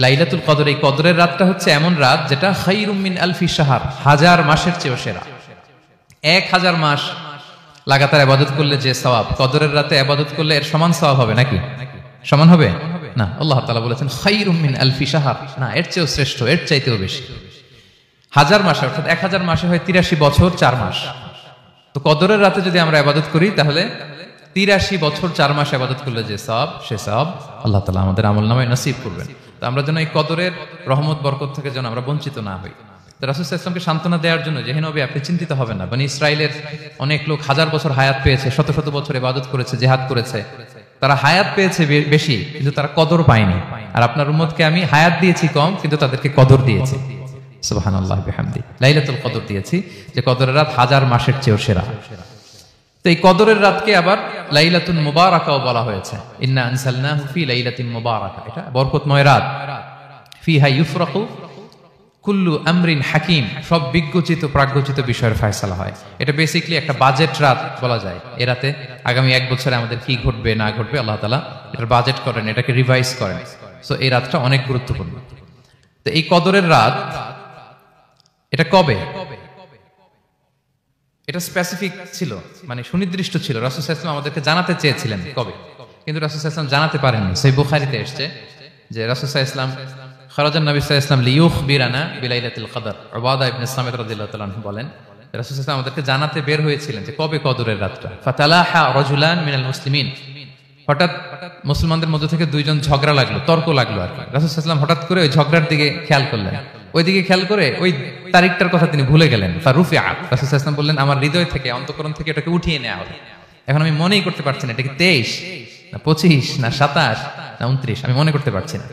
লাইলাতুল কদর, এই কদরের রাতটা হচ্ছে এমন রাত যেটা খায়রুম মিন আলফি শাহর, 1000 মাসের চেয়েও সেরা। 1000 মাস লাগাতার ইবাদত করলে যে সওয়াব, কদরের রাতে ইবাদত করলে এর সমান সওয়াব হবে নাকি? সমান হবে না। আল্লাহ তাআলা বলেছেন খায়রুম মিন আলফি শাহর, না, এর চেয়েও শ্রেষ্ঠ, এর চাইতেও বেশি। 1000 মাসে, অর্থাৎ 1000 মাসে হয় 83 বছর 4 মাস। তো কদরের রাতে যদি আমরা ইবাদত করি তাহলে 83 বছর 4 মাস ইবাদত করলে যে সওয়াব, সে সওয়াব আল্লাহ তাআলা আমাদের আমলনামায় নসিব করবেন। তো আমরা যেন এই কদরের রহমত বরকত থেকে যেন আমরা বঞ্চিত না হই। তো রাসূল সাল্লাল্লাহু আলাইহি ওয়াসাল্লামকে সান্ত্বনা দেওয়ার জন্য, যে হে নবী আপনি চিন্তিত হবেন না, বনি ইসরাইলের অনেক লোক 1000 বছর হায়াত পেয়েছে, শত শত বছর ইবাদত করেছে, জিহাদ করেছে, তারা হায়াত পেয়েছে বেশি কিন্তু তারা কদর পায়নি। আর আপনার উম্মতকে আমি হায়াত দিয়েছি কম কিন্তু তাদেরকে কদর দিয়েছি। সুবহানাল্লাহি বিহামদি, লাইলাতুল কদর দিয়েছি, যে কদরের রাত 1000 মাসের চেয়েও সেরা। তো এই কদরের রাতকে আবার লাইলাতুল মুবারাকাও বলা হয়েছে। ইন্না আনসালনাহু ফি লাইলাতিন মুবারাকা, এটা বরকতময় রাত। ফিহা ইউফরাকু কুল্লু আমরিন হাকিম, সব বিজ্ঞচিত প্রাজ্ঞচিত বিষয়ের ফয়সালা হয়। এটা বেসিক্যালি একটা বাজেট রাত বলা যায়। এ রাতে আগামী 1 বছরে আমাদের কি ঘটবে না ঘটবে আল্লাহ তাআলা এটার বাজেট করেন, এটাকে রিভাইজ করেন। সো এই রাতটা অনেক গুরুত্বপূর্ণ। তো এই কদরের রাত এটা কবে, এটা স্পেসিফিক ছিল, মানে সুনির্দিষ্ট ছিল। রাসূল সাল্লাল্লাহু আলাইহি ওয়াসাল্লাম আমাদেরকে জানাতে চেয়েছিলেন কবে, কিন্তু রাসূল সাল্লাল্লাহু আলাইহি ওয়াসাল্লাম জানাতে পারেননি। সহিহ বুখারীতে এসেছে যে রাসূল সাল্লাল্লাহু আলাইহি ওয়াসাল্লাম খারাজান নবী সাল্লাল্লাহু আলাইহি ওয়াসাল্লাম লিয়ুখবিরানা বিলাইলাতিল কদর। উবাদা ইবনে সামিত রাদিয়াল্লাহু তাআলা আনহু বলেন রাসূল সাল্লাল্লাহু আলাইহি ওয়াসাল্লাম আমাদেরকে জানাতে বের হয়েছিলেন যে কবে কদরের রাতটা। ফাতালাহা রাজুলান মিনাল মুসলিমিন, হঠাৎ মুসলমানদের মধ্যে থেকে দুইজন ঝগড়া লাগলো, তর্ক লাগলো আর কি। রাসূল সাল্লাল্লাহু আলাইহি ওয়াসাল্লাম হঠাৎ করে ওই ঝগড়ার দিকে খেয়াল করলেন, ওইদিকে খেয়াল করে ওই তারিখটার কথা তিনি ভুলে গেলেন। ফারুফিআ, রাসূল সাল্লাল্লাহু আলাইহি ওয়াসাল্লাম বললেন আমার হৃদয় থেকে, অন্তঃকরণ থেকে এটাকে উঠিয়ে নেওয়া হলো। এখন আমি মনেই করতে পারছি না এটা কি 23 না 25 না 27 না 29, আমি মনে করতে পারছি না।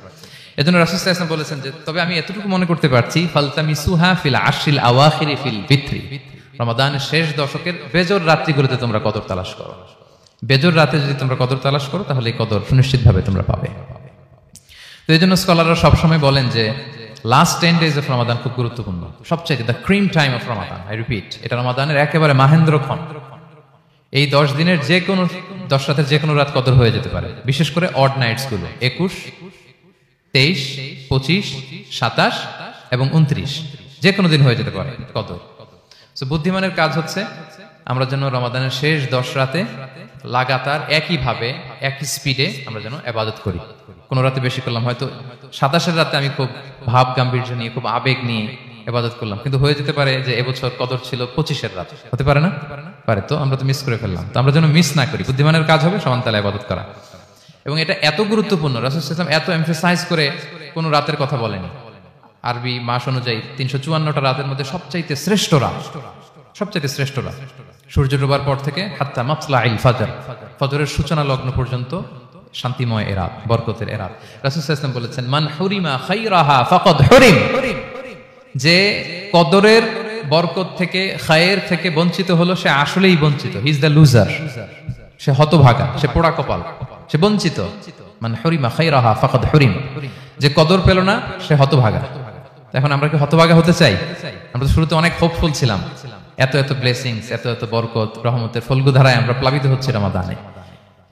এজন্য রাসূল সাল্লাল্লাহু আলাইহি ওয়াসাল্লাম বলেছেন যে তবে আমি এতটুকু মনে করতে পারছি, ফালতামিসুহা ফিল আশরিল আওয়াখিরি ফিল বিত্রি, রমাদানের শেষ দশকের বেজর রাত্রিগুলোতে তোমরা কদর তালাশ করো। বেজর রাতে যদি তোমরা কদর তালাশ করো তাহলে এই কদর সুনিশ্চিতভাবে তোমরা পাবে। তো এই জন্য স্কলাররা সবসময় বলেন যে লাস্ট 10 days অফ রমাদান খুব গুরুত্বপূর্ণ, সবচেয়ে the cream time of Ramadan. I repeat, এটা রমাদানের একেবারে মাহেন্দ্রক্ষণ। এই 10 দিনের যে কোনো 10 রাতের যে কোনো রাত কদর হয়ে যেতে পারে, বিশেষ করে অড নাইটস গুলো 21, 23, 25, 27 এবং 29, যে কোনো দিন হয়ে যেতে পারে কদর। সো বুদ্ধিমানের কাজ হচ্ছে আমরা যেন রমাদানের শেষ 10 রাতে লাগাতার একইভাবে একই স্পিডে আমরা যেন ইবাদত করি। কোন রাতে বেশি করলাম, হয়তো 27 রাতে আমি খুব ভাব গাম্ভীর্য নিয়ে খুব আবেগ নিয়ে ইবাদত করলাম, কিন্তু হয়ে যেতে পারে যে এবছর কদর ছিল 25 রাত, হতে পারে না? পারে। তো আমরা তো মিস করে ফেললাম। তো আমরা যেন মিস না করি। বুদ্ধিমানের কাজ হবে সমান তালে ইবাদত করা। এবং এটা এত গুরুত্বপূর্ণ, রাসূল সাল্লাল্লাহু আলাইহি ওয়াসাল্লাম এত এমফাসাইজ করে কোন রাতের কথা বলেনি। আরবি মাস অনুযায়ী 354টা রাতের মধ্যে সবচাইতে শ্রেষ্ঠ রাত, সবচাইতে শ্রেষ্ঠ রাত সূর্য ডোবার পর থেকে হাত্তা মাতলাইল ফাজর, ফজরের সূচনা লগ্ন পর্যন্ত শান্তিময় এ রাত, বরকতের এ রাত। রাসূল সাল্লাল্লাহু আলাইহি ওয়াসাল্লাম বলেছেন মান হুরিমা খায়রাহা ফাকাদ হুরিম, যে কদরের বরকত থেকে খায়ের থেকে বঞ্চিত হলো সে আসলেই বঞ্চিত। হি ইজ দ্য লুজার, সে হতভাগা, সে পোড়া কপাল, সে বঞ্চিত। মান হুরিমা খায়রাহা ফাকাদ হুরিম, যে কদর পেল না সে হতভাগা। এখন আমরা কি হতভাগা হতে চাই? আমরা তো শুরুতে অনেক হোপফুল ছিলাম, এত এত ব্লেসিংস, এত এত বরকত, রহমতের ফলগুধারায় আমরা প্লাবিত হচ্ছি রমাদানে।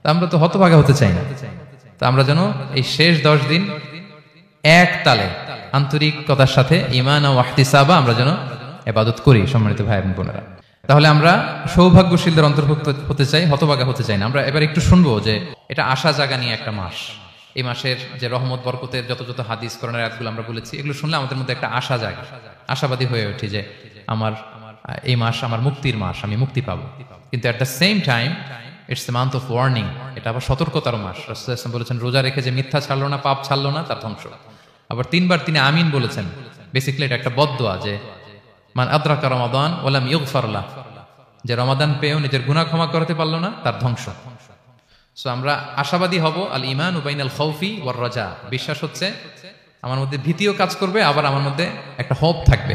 তা আমরা তো হতভাগা হতে চাই না। তা আমরা যেন এই শেষ 10 দিন এক তালে আন্তরিকতার সাথে ঈমান ও ইহতিসাবা আমরা যেন ইবাদত করি। সম্মানিত ভাই এবং বোনেরা, তাহলে আমরা সৌভাগ্যশীলদের অন্তর্ভুক্ত হতে চাই, হতভাগা হতে চাই না। আমরা এবার একটু শুনবো যে এটা আশা জাগা নিয়ে একটা মাস। এই মাসের যে রহমত বরকতের যত যত হাদিস কোরআনের আয়াতগুলো আমরা বলেছি, এগুলো শুনলে আমাদের মধ্যে একটা আশা জাগে, আশাবাদী হয়ে উঠি যে আমার এই মাস আমার মুক্তির মাস, আমি মুক্তি পাবো। কিন্তু at the same time it's the month of warning, এটা আবার সতর্কতার মাস। রাসূল সাল্লাল্লাহু আলাইহি ওয়াসাল্লাম বলেছেন রোজা রেখে যে মিথ্যা ছাড়লো না, পাপ ছাড়লো না, তার ধ্বংস। আবার 3 বার তিনি আমিন বলেছেন। বেসিক্যালি এটা একটা বদদোয়া যে মান আদরাকা রমাদান ওয়া লাম ইগফার লাহ, যে রমাদান পেয়েও নিজের গুনাহ ক্ষমা করতে পারলো না, তার ধ্বংস। সো আমরা আশাবাদী হব। আল ঈমানু বাইনাল খাউফি ওয়ার রাজা, বিশ্বাস হচ্ছে আমার মধ্যে ভীতিও কাজ করবে, আবার আমার মধ্যে একটা হোপ থাকবে,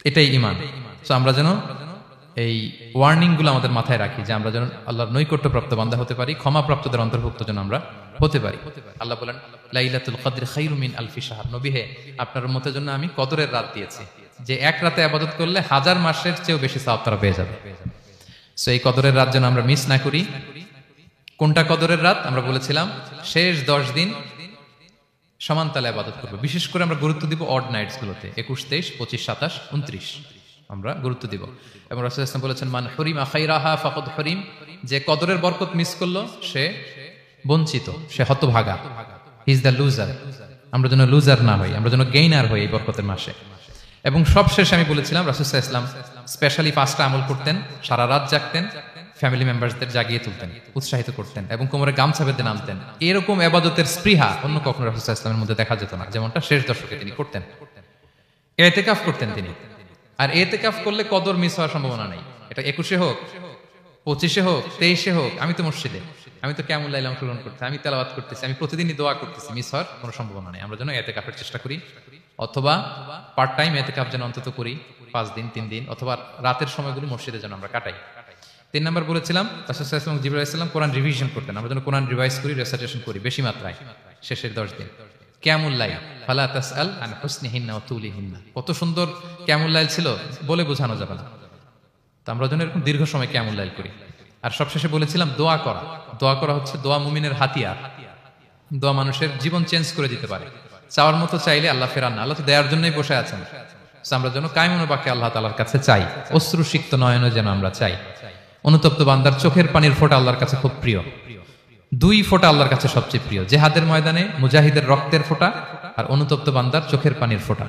এটাই ঈমান। সো আমরা যেন এই ওয়ার্নিং গুলো আমাদের মাথায় রাখি যে আমরা যেন আল্লাহর নৈকট্যপ্রাপ্ত বান্দা হতে পারি, ক্ষমাপ্রাপ্তদের অন্তর্ভুক্ত যেন আমরা হতে পারি। আল্লাহ বলেন লাইলাতুল কদর খায়রুম মিন আলফি শাহর, নবী হে আপনার উম্মতের জন্য আমি কদরের রাত দিয়েছি, যে এক রাতে ইবাদত করলে 1000 মাসের চেয়েও বেশি সওয়াব তারা পেয়ে যাবে। সো এই কদরের রাত যেন আমরা মিস না করি। কোনটা কদরের রাত? আমরা বলেছিলাম শেষ 10 দিন সমান তালে ইবাদত করবো। বিশেষ করে আমরা গুরুত্ব দিব অড নাইটস গুলোতে, 21, 23, 25, 27, 29 আমরা গুরুত্ব দিব। এবং রাসূল সাল্লাল্লাহু আলাইহি ওয়াসাল্লাম বলেছেন, মান হুরিমা খাইরাহা ফাকাদ হুরিম, যে কদরের বরকত মিস করলো সে বঞ্চিত, সে হতভাগা, হি ইজ দ্য লুজার। আমরা যেন লুজার না হই, আমরা যেন গেইনার হই এই বরকতের মাসে। এবং সবশেষে আমি বলেছিলাম রাসূল সাল্লাল্লাহু আলাইহি ওয়াসাল্লাম স্পেশালি 5টা আমল করতেন, সারা রাত জাগতেন, ফ্যামিলি মেম্বারসদের জাগিয়ে তুলতেন, উৎসাহিত করতেন এবং কোমরে গামছা বেঁধে নামতেন। এরকম ইবাদতের স্পৃহা অন্য কখনো রাসূল সাল্লাল্লাহু আলাইহি ওয়াসাল্লামের মধ্যে দেখা যেত না, যেমনটা শেষ দশকে তিনি করতেন। ইতিকাফ করতেন তিনি, আর ইতিকাফ করলে কদর মিস হওয়ার সম্ভাবনা নেই। এটা 21-এ হোক, 25-এ হোক, 23-এ হোক, আমি তো মসজিদে, আমি তো কিয়ামুল লাইলে অংশগ্রহণ করতেছি, আমি তেলাওয়াত করতেছি, আমি প্রতিদিনই দোয়া করতেছি, মিস হওয়ার কোনো সম্ভাবনা নেই। আমরা যেন ইতিকাফের চেষ্টা করি, অথবা পার্ট টাইম ইতিকাফ যেন অন্তত করি, 5 দিন 3 দিন, অথবা রাতের সময়গুলো মসজিদে যেন আমরা কাটাই। 3 নাম্বার বলেছিলাম রাসূল সাল্লাল্লাহু আলাইহি ওয়াসাল্লাম, জিবরাইল আলাইহিস সালাম কোরআন রিভিশন করতেন, আমরা যেন কোরআন রিভাইজ করি, রেসাইটেশন করি বেশি মাত্রায় শেষের 10 দিন। কিয়ামুল লাইল, ফালা তাসআল আন হুসনিহিন্না ওয়া তুলিহিন্না, কত সুন্দর কিয়ামুল লাইল ছিল, বলে বোঝানো যাবে না। তো আমরা যেন এরকম দীর্ঘ সময় কিয়ামুল লাইল করি। আর সবশেষে বলেছিলাম দোয়া করা। দোয়া করা হচ্ছে দোয়া মুমিনের হাতিয়ার। দোয়া মানুষের জীবন চেঞ্জ করে দিতে পারে। চাওয়ার মতো চাইলে আল্লাহ ফেরান না, আল্লাহ তো দেওয়ার জন্যই বসে আছেন। আমরা যেন কায়মুন বাক্যে আল্লাহ তাআলার কাছে চাই, অশ্রুসিক্ত নয়নে যেন আমরা চাই। অনুতপ্ত বান্দার চোখের পানির ফোঁটা আল্লাহর কাছে খুব প্রিয়। 2 ফোঁটা আল্লাহর কাছে সবচেয়ে প্রিয়, জিহাদের ময়দানে মুজাহিদের রক্তের ফোঁটা আর অনুতপ্ত বান্দার চোখের পানির ফোঁটা।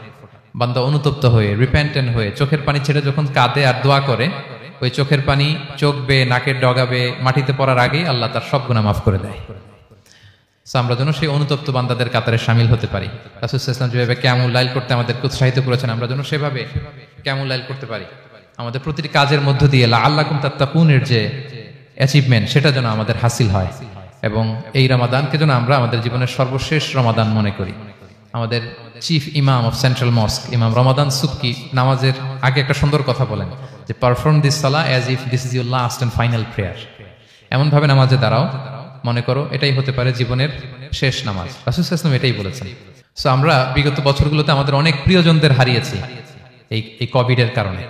বান্দা অনুতপ্ত হয়ে, রিপেন্টেন্ট হয়ে চোখের পানি ছেড়ে যখন কাঁদে আর দোয়া করে, ওই চোখের পানি চোখ বেয়ে, নাকের ডগা বেয়ে মাটিতে পড়ার আগেই আল্লাহ তার সব গুনাহ মাফ করে দেয়। আমরা যেন সেই অনুতপ্ত বান্দাদের কাতারে শামিল হতে পারি। রাসূল সাল্লাল্লাহু আলাইহি ওয়াসাল্লাম যেভাবে কিয়ামুল লাইল করতে আমাদেরকে উৎসাহিত করেছেন, আমরা যেন সেভাবে কিয়ামুল লাইল করতে পারি। আমাদের প্রতিটি কাজের মধ্য দিয়ে লাআল্লাকুম তাত্তাকুনের যে অ্যাচিভমেন্ট, সেটা যেন আমাদের হাসিল হয়। এবং এই রমাদানকে যেন আমরা আমাদের জীবনের সর্বশেষ রমাদান মনে করি। আমাদের চিফ ইমাম অফ সেন্ট্রাল মস্ক, ইমাম রমাদান সুবকি, নামাজের আগে একটা সুন্দর কথা বলেন যে, perform this Salah as if this is your last and final prayer. এমন ভাবে নামাজে দাঁড়াও, মনে করো এটাই হতে পারে জীবনের শেষ নামাজ। রাসূল সাল্লাল্লাহু আলাইহি ওয়াসাল্লাম এটাই বলেছেন। সো আমরা বিগত বছরগুলোতে আমাদের অনেক প্রিয়জনদের হারিয়েছি এই কোভিডের কারণে।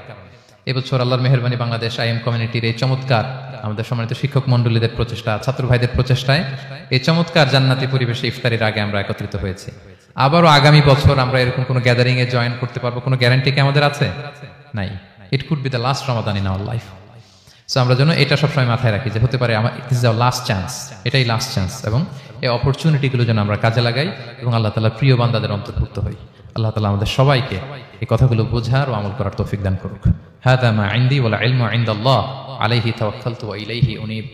এবছর আল্লাহর মেহেরবানি বাংলাদেশ আইএম কমিউনিটির এই চমৎকার, আমাদের সম্মানিত শিক্ষক মন্ডলীদের প্রচেষ্টা, ছাত্র ভাইদের প্রচেষ্টায় এই চমৎকার জান্নাতি পরিবেশে ইফতারির আগে আমরা একত্রিত হয়েছি। আবারও আগামী বছর আমরা এরকম কোনো গ্যাদারিং এ জয়েন করতে পারবো, কোনো গ্যারান্টি কি আমাদের আছে? নাই। It could be the last Ramadan in our life. So আমরা যেন এটা সবসময় মাথায় রাখি যে হতে পারে আমার it is our last chance, এটাই লাস্ট চান্স। এবং এই অপরচুনিটিগুলো যেন আমরা কাজে লাগাই এবং আল্লাহ তাআলার প্রিয় বান্দাদের অন্তর্ভুক্ত হই। আল্লাহ তাআলা আমাদের সবাইকে এই কথাগুলো বোঝার ও আমল করার তৌফিক দান করুক। হাদা মা ইনদি ওয়াল ইলমু ইনদাল্লাহ আলাইহি তাওয়াক্কালতু ওয়া ইলাইহি উনীব।